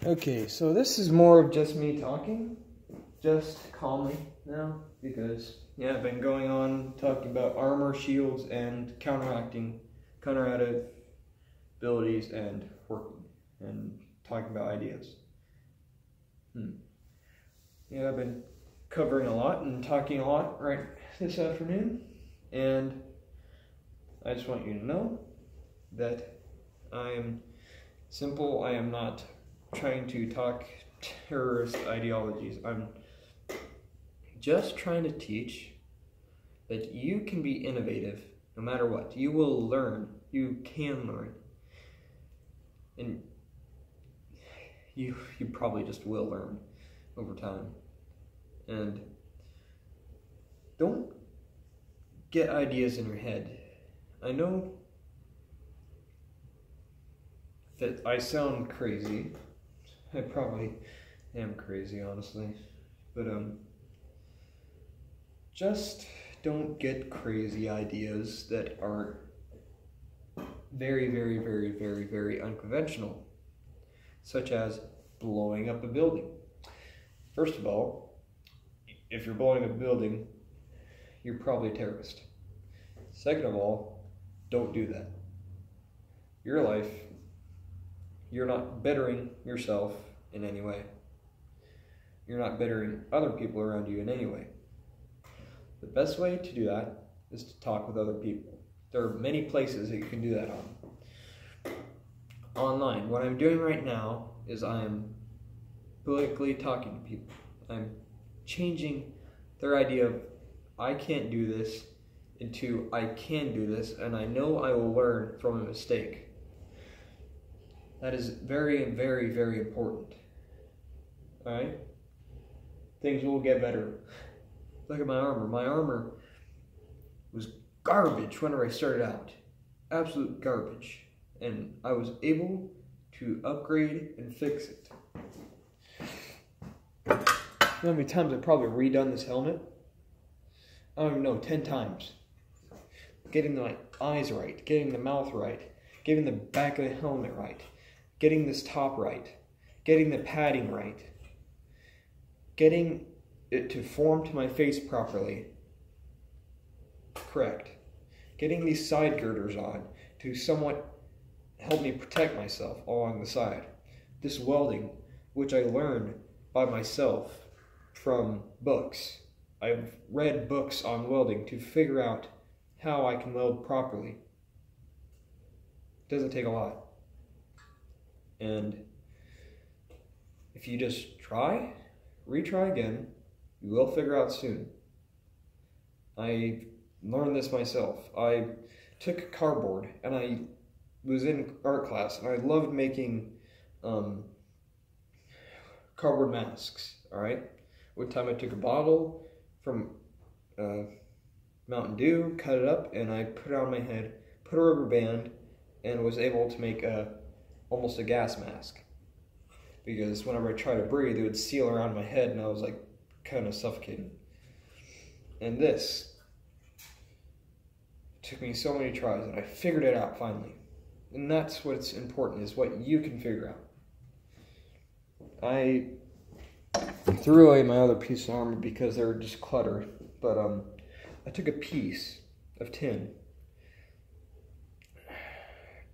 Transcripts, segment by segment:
Okay, so this is more of just me talking, just calmly now, because, yeah, I've been going on talking about armor, shields, and counterative abilities and working, and talking about ideas. Yeah, I've been covering a lot and talking a lot right this afternoon, and I just want you to know that I am simple. I am not trying to talk terrorist ideologies. I'm just trying to teach that you can be innovative no matter what. You will learn. You can learn. And you probably just will learn over time. And don't get ideas in your head. I know that I sound crazy. I probably am crazy, honestly. But just don't get crazy ideas that are very, very, very, very, very unconventional, such as blowing up a building. First of all, if you're blowing up a building, you're probably a terrorist. Second of all, don't do that. Your life, you're not bettering yourself in any way. You're not bettering other people around you in any way. The best way to do that is to talk with other people. There are many places that you can do that on. Online. What I'm doing right now is I'm politically talking to people. I'm changing their idea of I can't do this into I can do this, and I know I will learn from a mistake. That is very, very, very important. Alright? Things will get better. Look at my armor. My armor was garbage whenever I started out. Absolute garbage. And I was able to upgrade and fix it. You know how many times I've probably redone this helmet? I don't even know, 10 times. Getting the eyes right, getting the mouth right, getting the back of the helmet right, getting this top right, getting the padding right, getting it to form to my face properly. Correct. Getting these side girders on to somewhat help me protect myself along the side. This welding, which I learned by myself from books. I've read books on welding to figure out how I can weld properly. It doesn't take a lot. And if you just try, retry again, you will figure out soon. I learned this myself. I took cardboard and I was in art class and I loved making cardboard masks, alright? One time I took a bottle from Mountain Dew, cut it up, and I put it on my head, put a rubber band, and was able to make almost a gas mask. Because whenever I tried to breathe, it would seal around my head, and I was like kind of suffocating. And this took me so many tries, and I figured it out finally. And that's what's important, is what you can figure out. I threw away my other piece of armor because they were just clutter, but I took a piece of tin,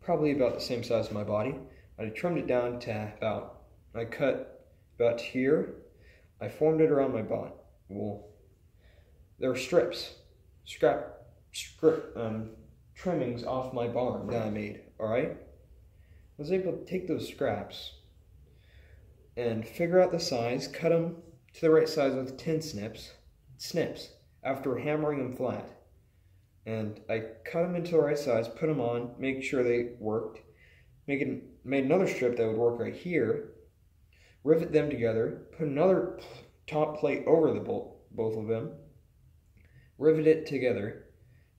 probably about the same size as my body. I trimmed it down to I cut about here. I formed it around my body. Well, there were trimmings off my barn that I made, alright? I was able to take those scraps and figure out the size, cut them to the right size with tin snips, after hammering them flat. And I cut them into the right size, put them on, make sure they worked, made another strip that would work right here, rivet them together, put another top plate over the both of them, rivet it together,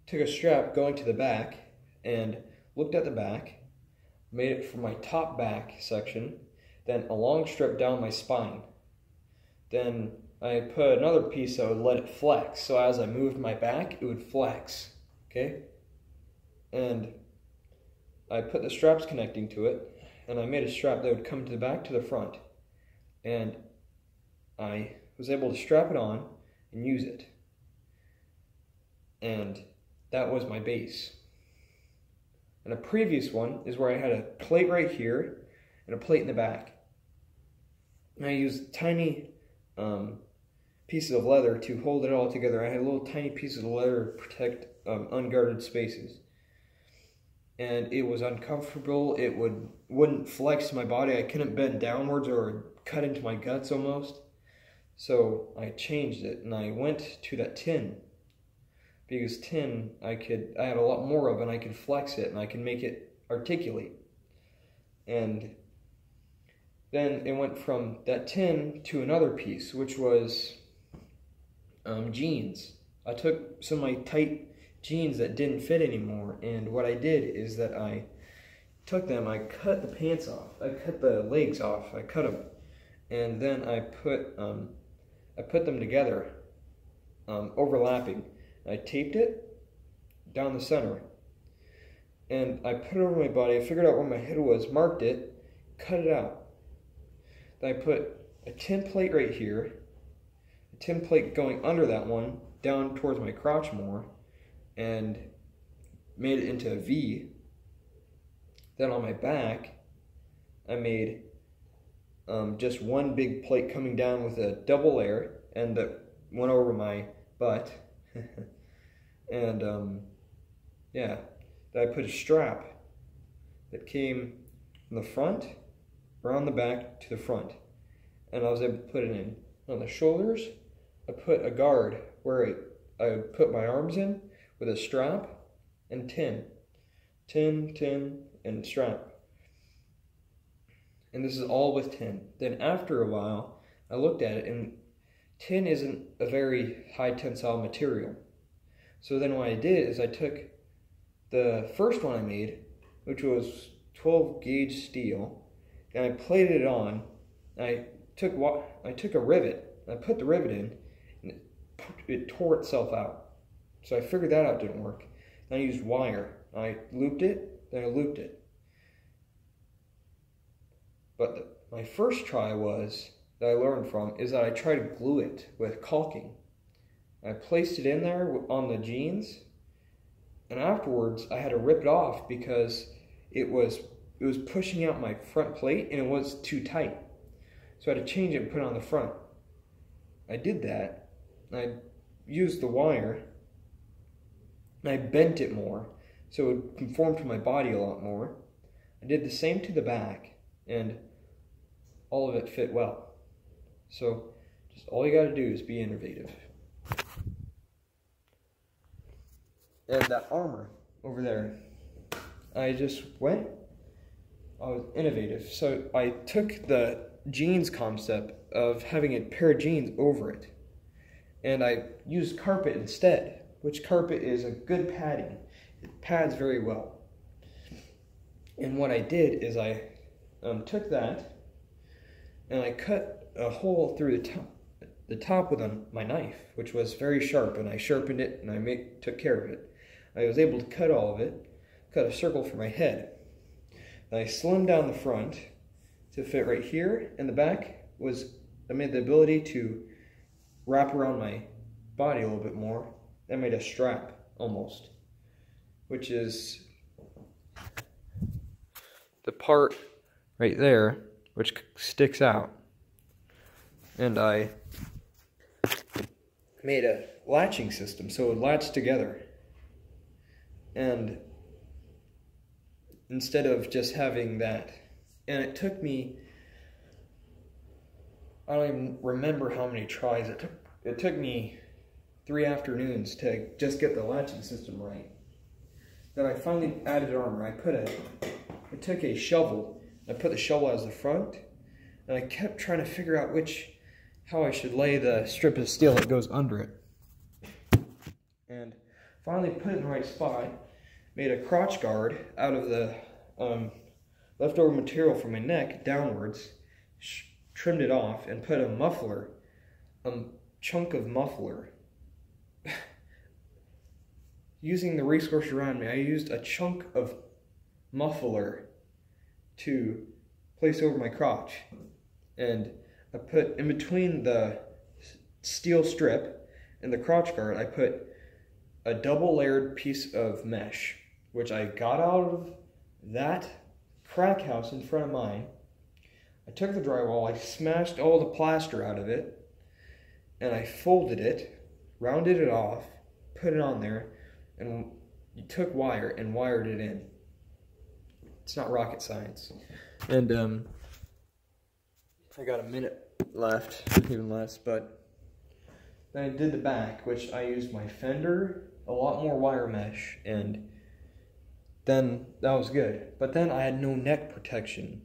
took a strap going to the back, and looked at the back, made it for my top back section, then a long strip down my spine. Then I put another piece that would let it flex, so as I moved my back, it would flex, okay? And I put the straps connecting to it, and I made a strap that would come to the back to the front, and I was able to strap it on and use it, and that was my base. And a previous one is where I had a plate right here and a plate in the back, and I used tiny pieces of leather to hold it all together. I had little tiny pieces of leather to protect unguarded spaces, and it was uncomfortable. It wouldn't flex my body. I couldn't bend downwards or cut into my guts almost. So I changed it, and I went to that tin, because tin I had a lot more of, and I could flex it and I could make it articulate. And then it went from that tin to another piece, which was jeans. I took some of my tight jeans that didn't fit anymore, and what I did is that I took them, I cut the pants off, I cut the legs off, I cut them, and then I put them together, overlapping. I taped it down the center, and I put it over my body. I figured out where my head was, marked it, cut it out. Then I put a tin plate right here, a tin plate going under that one, down towards my crotch more, and made it into a V. Then on my back, I made just one big plate coming down with a double layer, and that went over my butt. And yeah, then I put a strap that came from the front, around the back to the front, and I was able to put it in. On the shoulders, I put a guard where I put my arms in with a strap and tin, and strap. And this is all with tin. Then after a while, I looked at it, and tin isn't a very high tensile material. So then what I did is I took the first one I made, which was 12 gauge steel, and I plated it on. I took a rivet, I put the rivet in, and it tore itself out. So I figured that out didn't work. Then I used wire. I looped it, then I looped it. But my first try that I learned from is that I tried to glue it with caulking. I placed it in there on the jeans, and afterwards I had to rip it off because it was pushing out my front plate and it was too tight. So I had to change it and put it on the front. I did that, and I used the wire, and I bent it more so it would conform to my body a lot more. I did the same to the back, and all of it fit well. So just all you got to do is be innovative. And that armor over there, I was innovative. So I took the jeans concept of having a pair of jeans over it, and I used carpet instead, which carpet is a good padding. It pads very well. And what I did is I took that, and I cut a hole through the top with my knife, which was very sharp, and I sharpened it, and I took care of it. I was able to cut all of it, cut a circle for my head. Then I slimmed down the front to fit right here, and the back I made the ability to wrap around my body a little bit more. I made a strap, almost, which is the part right there, which sticks out. And I made a latching system, so it would latch together. And instead of just having that, and it took me, I don't even remember how many tries it took. It took me 3 afternoons to just get the latching system right. Then I finally added armor. I took a shovel, I put the shovel as the front, and I kept trying to figure out how I should lay the strip of steel that goes under it. And finally put it in the right spot, made a crotch guard out of the leftover material from my neck downwards, trimmed it off, and put a muffler, chunk of muffler. Using the resource around me, I used a chunk of muffler to place over my crotch. And I put in between the steel strip and the crotch guard, I put a double layered piece of mesh, which I got out of that crack house in front of mine. I took the drywall, I smashed all the plaster out of it, and I folded it, rounded it off, put it on there, and you took wire and wired it in. It's not rocket science. And I got a minute left, even less, but then I did the back, which I used my fender, a lot more wire mesh, and then that was good. But then I had no neck protection,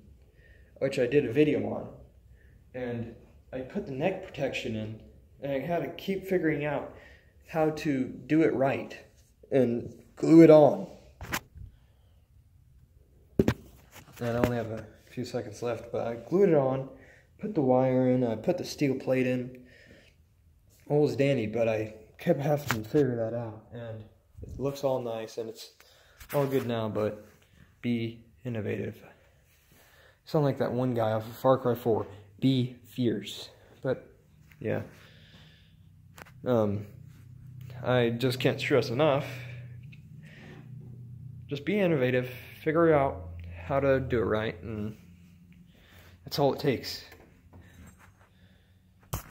which I did a video on. And I put the neck protection in, and I had to keep figuring out how to do it right and glue it on. And I only have a few seconds left, but I glued it on, put the wire in, I put the steel plate in. All was dandy, but I kept having to figure that out. And it looks all nice, and it's all good now, but be innovative. Sound like that one guy off of Far Cry 4. Be fierce. But, yeah. I just can't stress enough. Just be innovative. Figure out how to do it right, and that's all it takes.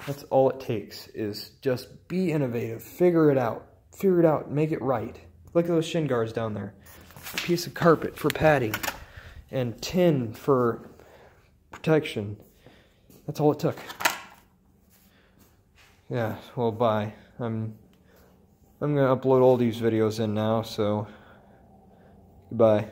That's all it takes, is just be innovative. Figure it out. Figure it out. Make it right. Look at those shin guards down there. A piece of carpet for padding and tin for protection. That's all it took. Yeah, well, bye. I'm gonna upload all these videos in now, so goodbye.